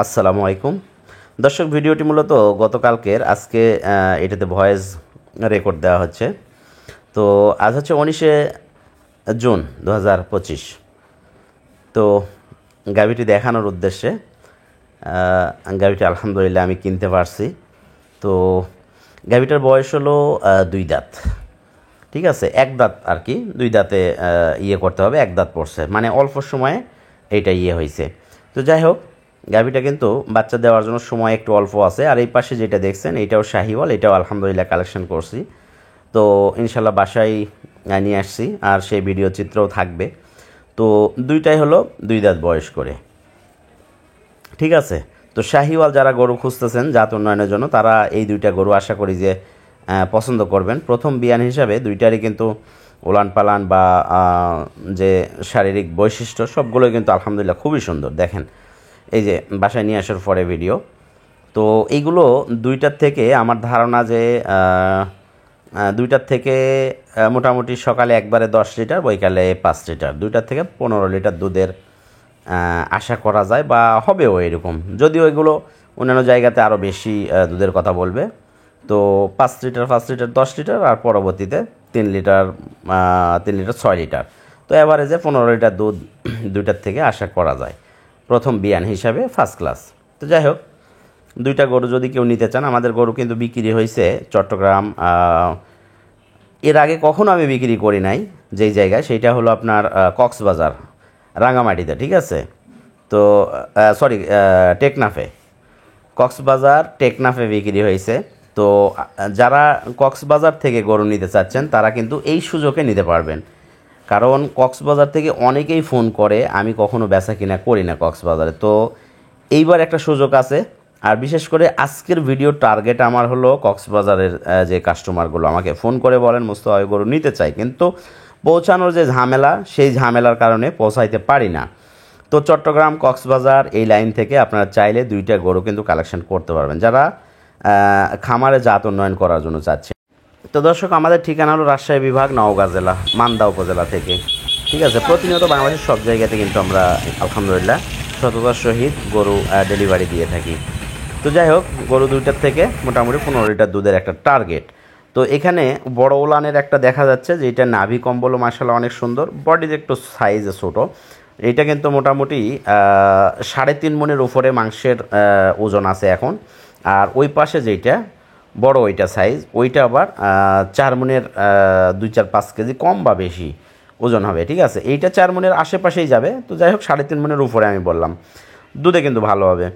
আসসালামু আলাইকুম দর্শক, ভিডিওটি মূলত গতকালকের আজকে এটাতে ভয়েস রেকর্ড দেওয়া হচ্ছে। তো আজ হচ্ছে 19শে জুন 2025। তো গাভিটি দেখানোর উদ্দেশ্যে গাভিটি আলহামদুলিল্লাহ আমি কিনতে পারছি। তো গাভিটার বয়স হলো 2 দাঁত, ঠিক আছে, 1 দাঁত আর কি, 2 দাঁতে করতে হবে, 1 দাঁত পড়ছে, মানে অল্প সময়ে এইটা হয়েছে। তো যাই হোক, গাভিটা কিন্তু বাচ্চা দেওয়ার জন্য সময় একটু অল্প আছে। আর এই পাশে যেটা দেখছেন এটাও শাহিওয়াল, এটাও আলহামদুলিল্লাহ কালেকশন করছি। তো ইনশাল্লাহ বাসায় নিয়ে আসছি, আর সেই ভিডিও চিত্রও থাকবে। তো দুইটাই হলো 2 দাঁত বয়স করে, ঠিক আছে। তো শাহিওয়াল যারা গরু খুঁজতেছেন জাত উন্নয়নের জন্য, তারা এই দুইটা গরু আশা করি যে পছন্দ করবেন। প্রথম বিয়ান হিসাবে দুইটারই কিন্তু উলান পালান বা যে শারীরিক বৈশিষ্ট্য সবগুলোই কিন্তু আলহামদুলিল্লাহ খুবই সুন্দর। দেখেন, এই যে বাসায় নিয়ে আসার পরে ভিডিও। তো এইগুলো দুইটার থেকে আমার ধারণা যে দুইটার থেকে মোটামুটি সকালে একবারে 10 লিটার, বৈকালে 5 লিটার, দুইটার থেকে 15 লিটার দুধের আশা করা যায়, বা হবেও এরকম। যদিও এগুলো অন্যান্য জায়গাতে আরও বেশি দুধের কথা বলবে। তো 5 লিটার 10 লিটার, আর পরবর্তীতে 3 লিটার 6 লিটার। তো অ্যাভারেজে 15 লিটার দুধ দুইটার থেকে আশা করা যায় প্রথম বিয়ান হিসাবে, ফার্স্ট ক্লাস। তো যাই হোক, দুইটা গরু যদি কেউ নিতে চান, আমাদের গরু কিন্তু বিক্রি হয়েছে চট্টগ্রাম। এর আগে কখনো আমি বিক্রি করি নাই যেই জায়গায়, সেইটা হলো আপনার কক্সবাজার রাঙামাটিতে, ঠিক আছে। তো সরি, টেকনাফে, কক্সবাজার টেকনাফে বিক্রি হয়েছে। তো যারা কক্সবাজার থেকে গরু নিতে চাচ্ছেন তারা কিন্তু এই সুযোগে নিতে পারবেন, কারণ কক্সবাজার থেকে অনেকেই ফোন করে, আমি কখনো বেচা কিনা করি না কক্সবাজারে। তো এইবার একটা সুযোগ আছে। আর বিশেষ করে আজকের ভিডিও টার্গেট আমার হলো কক্সবাজারের যে কাস্টমারগুলো আমাকে ফোন করে বলেন মুস্তফা গরু নিতে চাই, কিন্তু পৌঁছানোর যে ঝামেলা, সেই ঝামেলার কারণে পৌঁছাইতে পারি না। তো চট্টগ্রাম কক্সবাজার এই লাইন থেকে আপনারা চাইলে দুইটা গরু কিন্তু কালেকশন করতে পারবেন, যারা খামারে জাত উন্নয়ন করার জন্য চাচ্ছে। তো দর্শক, আমাদের ঠিকানা হলো রাজশাহী বিভাগ, নওগাঁ জেলা, মান্দা উপজেলা থেকে, ঠিক আছে। প্রতিনিয়ত বাংলাদেশের সব জায়গাতে কিন্তু আমরা আলহামদুলিল্লাহ সততার সহিত গরু ডেলিভারি দিয়ে থাকি। তো যাই হোক, গরু দুইটার থেকে মোটামুটি 15 লিটার দুধের একটা টার্গেট। তো এখানে বড় ওলানের একটা দেখা যাচ্ছে যে এটা নাভি কম্বলও মাশাআল্লাহ অনেক সুন্দর, বডিতে একটু সাইজে ছোটো। এটা কিন্তু মোটামুটি 3.5 মণের উপরে মাংসের ওজন আছে এখন। আর ওই পাশে যেইটা বড় ওইটা সাইজ, ওইটা আবার 4 মণের 2-4-5 কেজি কম বা বেশি ওজন হবে, ঠিক আছে। এইটা 4 মণের আশেপাশেই যাবে। তো যাই হোক, 3.5 মণের উপরে আমি বললাম, দুধে কিন্তু ভালো হবে।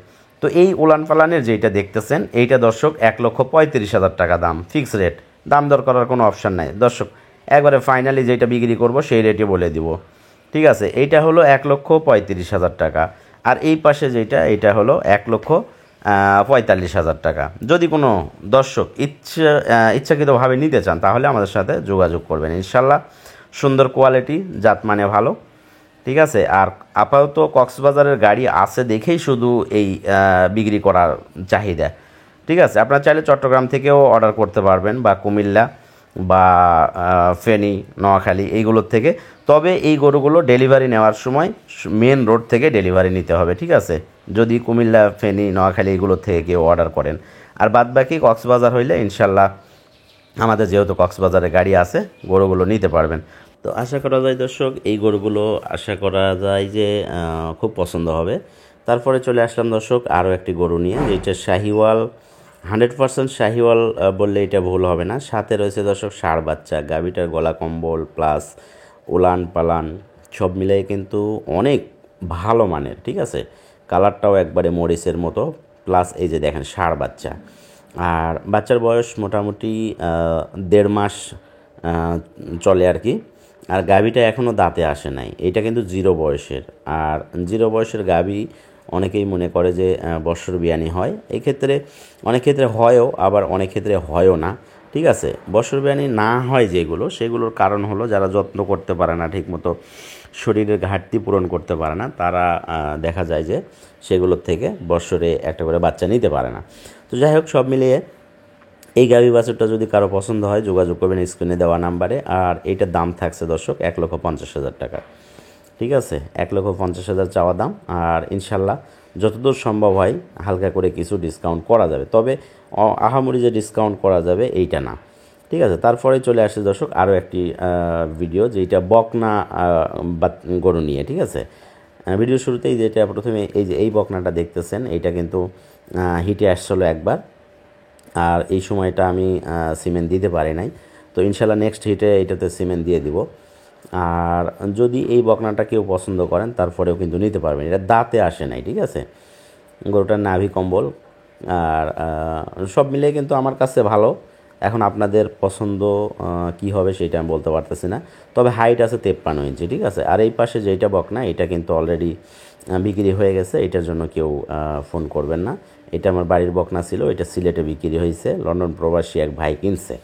তো এই উলান পালানের যেটা দেখতেছেন এইটা দর্শক 1,35,000 টাকা দাম, ফিক্স রেট, দাম দর করার কোনো অপশান নাই দর্শক। একবারে ফাইনালি যেটা বিক্রি করব সেই রেটে বলে দিব, ঠিক আছে। এইটা হলো 1,35,000 টাকা। আর এই পাশে যেটা, এটা হলো 1,45,000 টাকা। যদি কোনো দর্শক ইচ্ছাকৃতভাবে নিতে চান তাহলে আমাদের সাথে যোগাযোগ করবেন, ইনশাল্লাহ সুন্দর কোয়ালিটি, জাত মানে ভালো, ঠিক আছে। আর আপাতত কক্সবাজারের গাড়ি আছে দেখেই শুধু এই বিক্রি করার চাহিদা, ঠিক আছে। আপনারা চাইলে চট্টগ্রাম থেকেও অর্ডার করতে পারবেন, বা কুমিল্লা বা ফেনী, নোয়াখালী এইগুলোর থেকে। তবে এই গরুগুলো ডেলিভারি নেওয়ার সময় মেন রোড থেকে ডেলিভারি নিতে হবে, ঠিক আছে, যদি কুমিল্লা, ফেনী, নোয়াখালী এইগুলোর থেকে কেউ অর্ডার করেন। আর বাদবাকি কক্সবাজার হইলে ইনশাল্লাহ আমাদের যেহেতু কক্সবাজারে গাড়ি আছে, গরুগুলো নিতে পারবেন। তো আশা করা যায় দর্শক, এই গরুগুলো আশা করা যায় যে খুব পছন্দ হবে। তারপরে চলে আসলাম দর্শক আরও একটি গরু নিয়ে, যেটা শাহিওয়াল, 100% শাহিওয়াল বললে এটা ভুল হবে না। সাথে রয়েছে দর্শক ষাঁড় বাচ্চা, গাভীটার গলা কম্বল প্লাস উলান পালান সব মিলাই কিন্তু অনেক ভালো মানের, ঠিক আছে। কালারটাও একবারে মরিচের মতো, প্লাস এই যে দেখেন ষাঁড় বাচ্চা। আর বাচ্চার বয়স মোটামুটি 1.5 মাস চলে আর কি। আর গাভীটা এখনও দাঁতে আসে নাই, এটা কিন্তু 0 বয়সের। আর 0 বয়সের গাভী অনেকেই মনে করে যে বৎসর বিয়ানি হয়, এই ক্ষেত্রে অনেক ক্ষেত্রে হয়ও, আবার অনেক ক্ষেত্রে হয়ও না, ঠিক আছে। বৎসর বিয়ানি না হয় যেগুলো, সেগুলোর কারণ হলো যারা যত্ন করতে পারে না ঠিকমতো, শরীরের ঘাটতি পূরণ করতে পারে না, তারা দেখা যায় যে সেগুলোর থেকে বৎসরে একটা করে বাচ্চা নিতে পারে না। তো যাই হোক, সব মিলিয়ে এই গাভী বাছুরটা যদি কারো পছন্দ হয় যোগাযোগ করবেন স্ক্রিনে দেওয়া নাম্বারে। আর এইটার দাম থাকছে দর্শক 1,50,000 টাকা, ঠিক আছে, 1,50,000 চাওয়া দাম। আর ইনশাল্লাহ যতদূর সম্ভব হয় হালকা করে কিছু ডিসকাউন্ট করা যাবে, তবে আহামরি যে ডিসকাউন্ট করা যাবে এইটা না। ঠিক আছে, তারপরে চলে আসে দর্শক আরও একটি ভিডিও, যেটা বকনা গরু নিয়ে। ঠিক আছে, ভিডিও শুরুতেই যেটা প্রথমে এই যে এই বকনাটা দেখতেছেন, এইটা কিন্তু হিটে আসছিলো একবার, আর এই সময়টা আমি সিমেন্ট দিতে পারি নাই। তো ইনশাল্লাহ নেক্সট হিটে এইটাতে সিমেন্ট দিয়ে দিব। আর যদি এই বকনাটা কেউ পছন্দ করেন তারপরেও কিন্তু নিতে পারবেন, এটা দাঁতে আসে নাই। ঠিক আছে, গরুটার নাভি কম্বল আর সব মিলিয়ে কিন্তু আমার কাছে ভালো। এখন আপনাদের পছন্দ কি হবে সেটা আমি বলতে পারতেছি না, তবে হাইট আছে 53 ইঞ্চি। ঠিক আছে, আর এই পাশে যেটা বকনা এটা কিন্তু অলরেডি বিক্রি হয়ে গেছে, এটার জন্য কেউ ফোন করবেন না। এটা আমার বাড়ির বকনা ছিল, এটা সিলেটে বিক্রি হয়েছে, লন্ডন প্রবাসী এক ভাই কিনছে।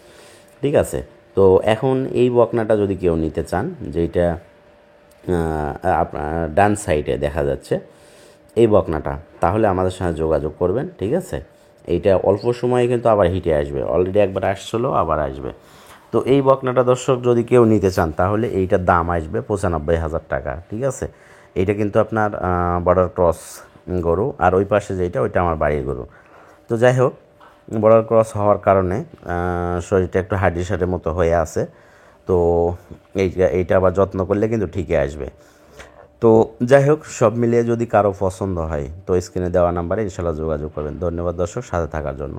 ঠিক আছে, তো এখন এই বকনাটা যদি কেউ নিতে চান, যেটা আপনার ডান সাইডে দেখা যাচ্ছে এই বকনাটা, তাহলে আমাদের সঙ্গে যোগাযোগ করবেন। ঠিক আছে, এইটা অল্প সময়ে কিন্তু আবার হিটে আসবে, অলরেডি একবার আসছিলো আবার আসবে। তো এই বকনাটা দর্শক যদি কেউ নিতে চান তাহলে এইটার দাম আসবে 95,000 টাকা। ঠিক আছে, এইটা কিন্তু আপনার বর্ডার ক্রস গরু, আর ওই পাশে যেটা ওইটা আমার বাড়ির গরু। তো যাই হোক, বর্ডার ক্রস হওয়ার কারণে শরীরটা একটু হাড্ডি সারের মতো হয়ে আছে। তো এইটা আবার যত্ন করলে কিন্তু ঠিকই আসবে। তো যাই হোক, সব মিলিয়ে যদি কারো পছন্দ হয় তো স্ক্রিনে দেওয়া নাম্বারে ইনশাল্লাহ যোগাযোগ করবেন। ধন্যবাদ দর্শক সাথে থাকার জন্য।